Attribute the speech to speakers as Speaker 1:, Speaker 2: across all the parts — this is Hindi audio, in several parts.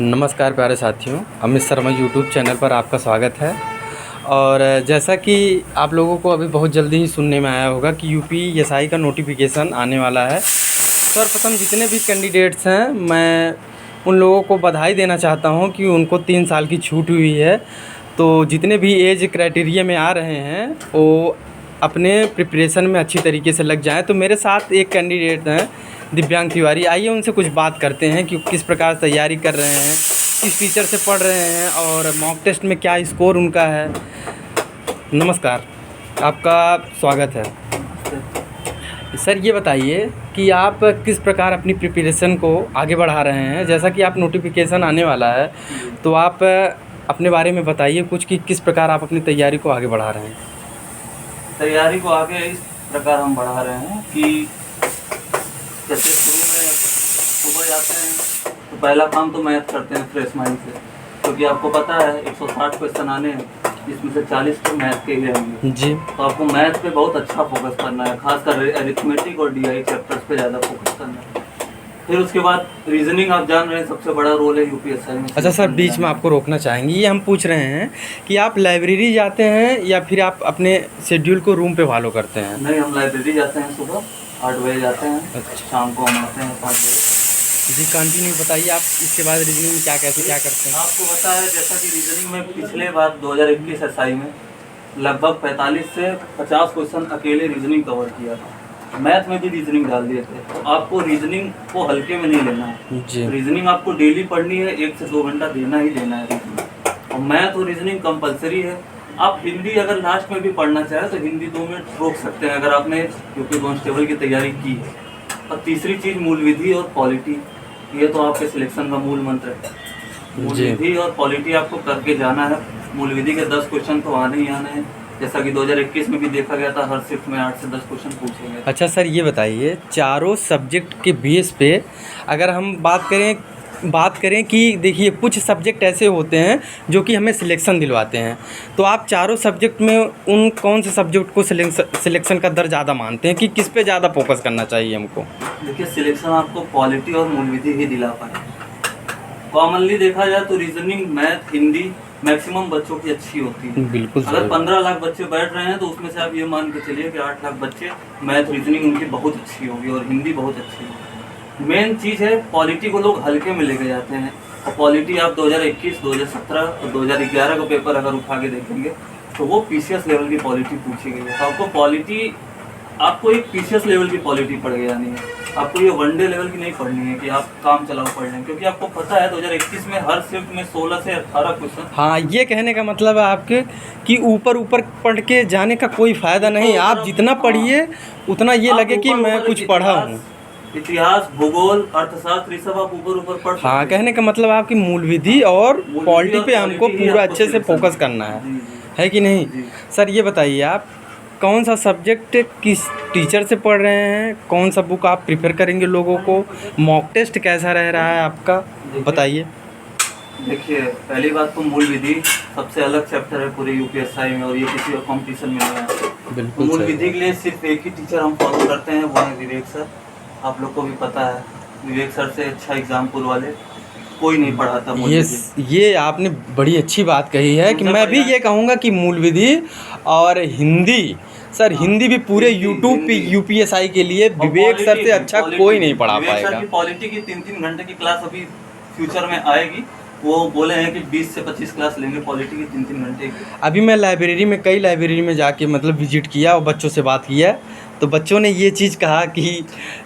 Speaker 1: नमस्कार प्यारे साथियों, अमित शर्मा यूट्यूब चैनल पर आपका स्वागत है। और जैसा कि आप लोगों को अभी बहुत जल्दी ही सुनने में आया होगा कि यूपीएसआई का नोटिफिकेशन आने वाला है। सर्वप्रथम जितने भी कैंडिडेट्स हैं, मैं उन लोगों को बधाई देना चाहता हूं कि उनको 3 साल की छूट हुई है। तो जितने भी एज क्राइटेरिया में आ रहे हैं वो अपने प्रिपरेशन में अच्छी तरीके से लग जाएं। तो मेरे साथ एक कैंडिडेट हैं दिव्यांग तिवारी, आइए उनसे कुछ बात करते हैं कि किस प्रकार तैयारी कर रहे हैं, किस टीचर से पढ़ रहे हैं और मॉक टेस्ट में क्या स्कोर उनका है। नमस्कार, आपका स्वागत है। सर ये बताइए कि आप किस प्रकार अपनी प्रिपरेशन को आगे बढ़ा रहे हैं। जैसा कि आप नोटिफिकेशन आने वाला है तो आप अपने बारे में बताइए कुछ कि किस प्रकार आप अपनी तैयारी को आगे बढ़ा रहे हैं।
Speaker 2: तैयारी को आगे इस प्रकार हम बढ़ा रहे हैं कि जैसे शुरू में सुबह जाते हैं तो पहला काम तो मैथ करते हैं फ्रेश माइंड से, क्योंकि आपको पता है 160 क्वेश्चन आने हैं, जिसमें से 40 तो मैथ के ही होंगे
Speaker 1: जी।
Speaker 2: तो आपको मैथ पे बहुत अच्छा फोकस करना है, खासकर अरिथमेटिक और डीआई चैप्टर्स पे ज़्यादा फोकस करना है। फिर उसके बाद रीजनिंग, आप जान रहे हैं सबसे बड़ा रोल है यूपीएसआई में।
Speaker 1: अच्छा सर, बीच में आपको रोकना चाहेंगे, ये हम पूछ रहे हैं कि आप लाइब्रेरी जाते हैं या फिर आप अपने शेड्यूल को रूम पे फॉलो करते हैं।
Speaker 2: नहीं, हम लाइब्रेरी जाते हैं, सुबह 8 बजे जाते हैं।
Speaker 1: अच्छा।
Speaker 2: शाम को हम आते हैं 5 बजे।
Speaker 1: जी कंटिन्यू बताइए आप इसके बाद रीजनिंग में क्या करते हैं।
Speaker 2: आपको पता है जैसा कि रीजनिंग में पिछले बार 2021 एसआई में लगभग 45 से 50 क्वेश्चन अकेले रीजनिंग कवर किया था। मैथ में भी रीजनिंग डाल दिए थे, तो आपको रीजनिंग को हल्के में नहीं लेना है
Speaker 1: जी।
Speaker 2: रीजनिंग आपको डेली पढ़नी है, 1 से 2 घंटा देना ही देना है रीजनिंग। और मैथ और रीजनिंग कंपलसरी है। आप हिंदी अगर लास्ट में भी पढ़ना चाहें तो हिंदी 2 मिनट रोक सकते हैं अगर आपने यूपी कांस्टेबल की तैयारी की है। और तीसरी चीज़ मूल विधि और पॉलिटी, ये तो आपके सिलेक्शन का मूल मंत्र है। मूल विधि और पॉलिटी आपको करके जाना है। मूल विधि के 10 क्वेश्चन तो आने ही आने हैं, जैसा कि 2021 में भी देखा गया था, हर शिफ्ट में 8 से 10 क्वेश्चन पूछे गए।
Speaker 1: अच्छा सर ये बताइए, चारों सब्जेक्ट के बेस पे अगर हम बात करें कि देखिए कुछ सब्जेक्ट ऐसे होते हैं जो कि हमें सिलेक्शन दिलवाते हैं, तो आप चारों सब्जेक्ट में उन कौन से सब्जेक्ट को सिलेक्शन का दर ज़्यादा मानते हैं कि किस पे ज़्यादा फोकस करना चाहिए हमको।
Speaker 2: देखिए, सिलेक्शन आपको पॉलिटी और मूल विधि ही दिला पाए। कॉमनली देखा जाए तो रीजनिंग, मैथ, हिंदी मैक्सिमम बच्चों की अच्छी होती है।
Speaker 1: बिल्कुल।
Speaker 2: अगर 15 लाख बच्चे बैठ रहे हैं तो उसमें से आप ये मान के चलिए कि 8 लाख बच्चे मैथ रीजनिंग उनकी बहुत अच्छी होगी और हिंदी बहुत अच्छी होगी। मेन चीज़ है पॉलिटी को लोग हल्के में लेके जाते हैं। और पॉलिटी आप 2021, 2017 और 2011 का पेपर अगर उठा के देखेंगे तो वो पीसीएस लेवल की पॉलिटी पूछी गई है। तो आपको एक पीसीएस लेवल की पॉलिटी पढ़ के जानी है। आपको ये वनडे लेवल की नहीं पढ़नी है कि आप काम चलाओ पढ़ लें, क्योंकि आपको पता है 2021 में हर शिफ्ट में 16 से 18 क्वेश्चन।
Speaker 1: हाँ, ये कहने का मतलब है आपके कि ऊपर पढ़ के जाने का कोई फ़ायदा नहीं। आप जितना पढ़िए उतना ये लगे कि मैं कुछ पढ़ा हूँ।
Speaker 2: इतिहास, भूगोल, अर्थशास्त्र, ये सब आप ऊपर पढ़।
Speaker 1: हाँ, कहने का मतलब आपकी मूल विधि और पॉलिटी पे हमको पूरा अच्छे से फोकस करना है कि नहीं। सर ये बताइए, आप कौन सा सब्जेक्ट किस टीचर से पढ़ रहे हैं, कौन सा बुक आप प्रिफर करेंगे लोगों को, मॉक टेस्ट कैसा रह रहा है आपका, बताइए।
Speaker 2: देखिए, पहली बात तो मूल विधि सबसे अलग चैप्टर है पूरे यूपीएसआई में, और ये किसी और कॉम्पिटिशन में नहीं है।
Speaker 1: बिल्कुल।
Speaker 2: मूल विधि के लिए सिर्फ एक ही टीचर हम फॉलो करते हैं, वो है विवेक सर। आप लोग को भी पता है, विवेक सर से अच्छा एग्जामपुर वाले कोई नहीं पढ़ाता।
Speaker 1: ये आपने बड़ी अच्छी बात कही है कि मैं भी ये कहूँगा कि मूल विधि और हिंदी, सर हिंदी भी पूरे यूट्यूब पे यूपीएसआई के लिए विवेक सर से अच्छा कोई नहीं पढ़ा पाएगा।
Speaker 2: पॉलिटी की 3-3 घंटे की क्लास अभी फ्यूचर में आएगी। वो बोले हैं कि 20 से 25 क्लास लेंगे पॉलिटी की 3-3 घंटे की।
Speaker 1: अभी मैं कई लाइब्रेरी में जाके मतलब विजिट किया और बच्चों से बात किया, तो बच्चों ने ये चीज़ कहा कि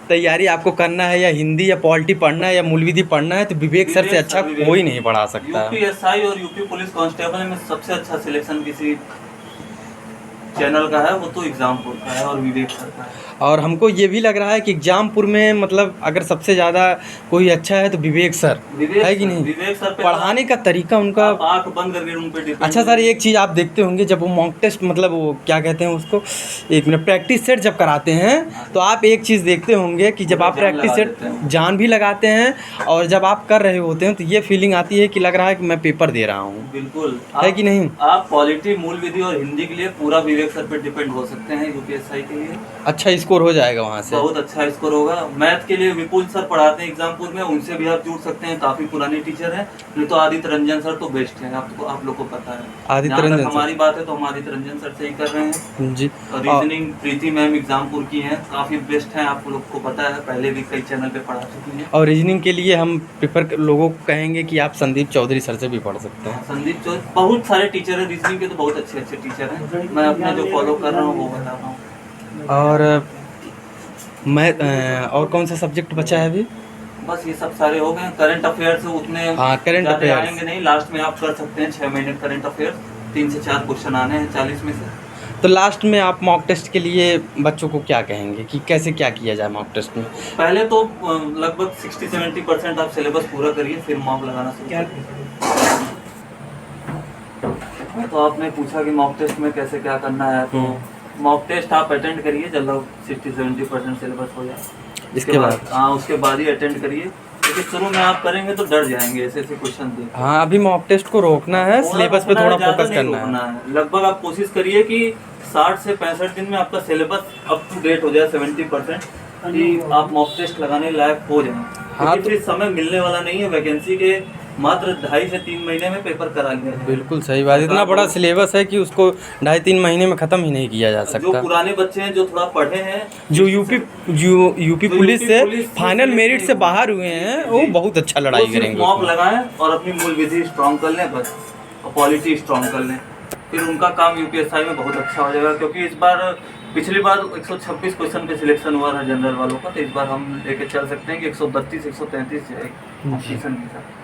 Speaker 1: तैयारी आपको करना है या हिंदी या पॉलिटी पढ़ना है या मूल विधि पढ़ना है तो विवेक सर से अच्छा कोई नहीं पढ़ा सकता।
Speaker 2: यूपीएसआई और यूपी पुलिस कांस्टेबल में सबसे अच्छा सिलेक्शन किसी चैनल का है, वो तो एग्जामपुर का है और विवेक सर का है।
Speaker 1: और हमको ये भी लग रहा है कि एग्जामपुर में मतलब अगर सबसे ज़्यादा कोई अच्छा है तो विवेक सर है कि नहीं।
Speaker 2: विवेक सर
Speaker 1: पढ़ाने का तरीका उनका
Speaker 2: आँख बंद करके उन पे डिपेंड।
Speaker 1: अच्छा सर, एक चीज़ आप देखते होंगे जब वो मॉक टेस्ट मतलब वो क्या कहते हैं उसको, एक मिनट, प्रैक्टिस सेट जब कराते हैं तो आप एक चीज़ देखते होंगे कि जब आप प्रैक्टिस सेट जान भी लगाते हैं और जब आप कर रहे होते हैं तो ये फीलिंग आती है कि लग रहा है कि मैं पेपर दे रहा हूँ।
Speaker 2: बिल्कुल,
Speaker 1: है कि नहीं।
Speaker 2: आप पॉलिटी, मूल विधि और हिंदी के लिए पूरा विवेक विवेक सर पे डिपेंड हो सकते हैं यूपीएसआई के लिए।
Speaker 1: अच्छा स्कोर हो जाएगा वहाँ से?
Speaker 2: बहुत अच्छा स्कोर होगा। मैथ के लिए विपुल सर पढ़ाते हैं एग्जामपुर में, उनसे भी आप जुड़ सकते हैं, काफी पुराने टीचर हैं। नहीं तो आदित्य रंजन सर तो बेस्ट है, आपको आप लोग को पता है।
Speaker 1: आदित्य
Speaker 2: जहाँ तक
Speaker 1: रंजन
Speaker 2: हमारी बात है तो हम आदित्य रंजन सर से ही कर रहे हैं
Speaker 1: जी।
Speaker 2: और रीजनिंग प्रीति मैम एग्जामपुर की हैं, काफी बेस्ट हैं, आप लोग को पता है, पहले भी कई चैनल पे पढ़ा चुकी हैं।
Speaker 1: और रीजनिंग के लिए हम प्रेफर लोगों को कहेंगे कि आप संदीप चौधरी सर से भी पढ़ सकते हैं।
Speaker 2: संदीप चौधरी बहुत सारे टीचर हैं रीजनिंग के, तो बहुत अच्छे अच्छे टीचर हैं, मैं अपने जो फॉलो कर रहा हूँ वो बता रहा हूँ।
Speaker 1: और मैं और कौन सा सब्जेक्ट बचा है अभी?
Speaker 2: बस ये सब सारे हो गए। करंट अफेयर्स उतने
Speaker 1: हाँ, करंट
Speaker 2: ज़्यादा
Speaker 1: अफेयर्स
Speaker 2: आएंगे नहीं, लास्ट में आप कर सकते हैं 6 मिनट करंट अफेयर्स, 3 से 4 क्वेश्चन आने हैं 40 में से।
Speaker 1: तो लास्ट में आप मॉक टेस्ट के लिए बच्चों को क्या कहेंगे कि कैसे क्या किया जाए मॉक टेस्ट में?
Speaker 2: पहले तो लगभग 60-70% आप सिलेबस पूरा करिए, फिर मॉक लगाना शुरू करिए। तो आपने पूछा कि मॉक टेस्ट में कैसे क्या करना है, तो मॉक टेस्ट आप अटेंड करिए जब 60-70% सिलेबस हो जाए।
Speaker 1: इसके बाद
Speaker 2: हाँ, उसके बाद ही अटेंड करिए, क्योंकि शुरू में आप करेंगे तो डर जाएंगे ऐसे ऐसे क्वेश्चन देख।
Speaker 1: हाँ, अभी मॉक टेस्ट को रोकना है, सिलेबस पे थोड़ा फोकस करना है।
Speaker 2: लगभग आप कोशिश करिए कि 60 से 65 दिन में आपका सिलेबस अप टू डेट हो जाए 70%, कि आप मॉक टेस्ट लगाने लायक हो जाएं।
Speaker 1: हाँ,
Speaker 2: तो फिर समय मिलने वाला नहीं है वैकेंसी के, मात्र 2.5 से 3 महीने में पेपर करा लिया है।
Speaker 1: बिल्कुल सही बात। इतना बड़ा सिलेबस है कि उसको 2.5-3 महीने में ख़त्म ही नहीं किया जा
Speaker 2: जो
Speaker 1: सकता।
Speaker 2: पुराने बच्चे हैं जो थोड़ा पढ़े हैं,
Speaker 1: जो यूपी पुलिस से फाइनल मेरिट से बाहर हुए हैं, वो बहुत अच्छा लड़ाई करेंगे।
Speaker 2: मॉक लगाएं और अपनी मूल विधि स्ट्रॉन्ग कर लें बस, और पॉलिटी स्ट्रॉन्ग कर लें, फिर उनका काम यूपीएसआई में बहुत अच्छा हो जाएगा। क्योंकि इस बार, पिछली बार 126 क्वेश्चन पे सिलेक्शन हुआ था जनरल वालों का, तो इस बार हम लेके चल सकते हैं कि 132-133 जाएगी।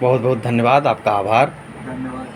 Speaker 1: बहुत बहुत धन्यवाद, आपका आभार।
Speaker 2: धन्यवाद।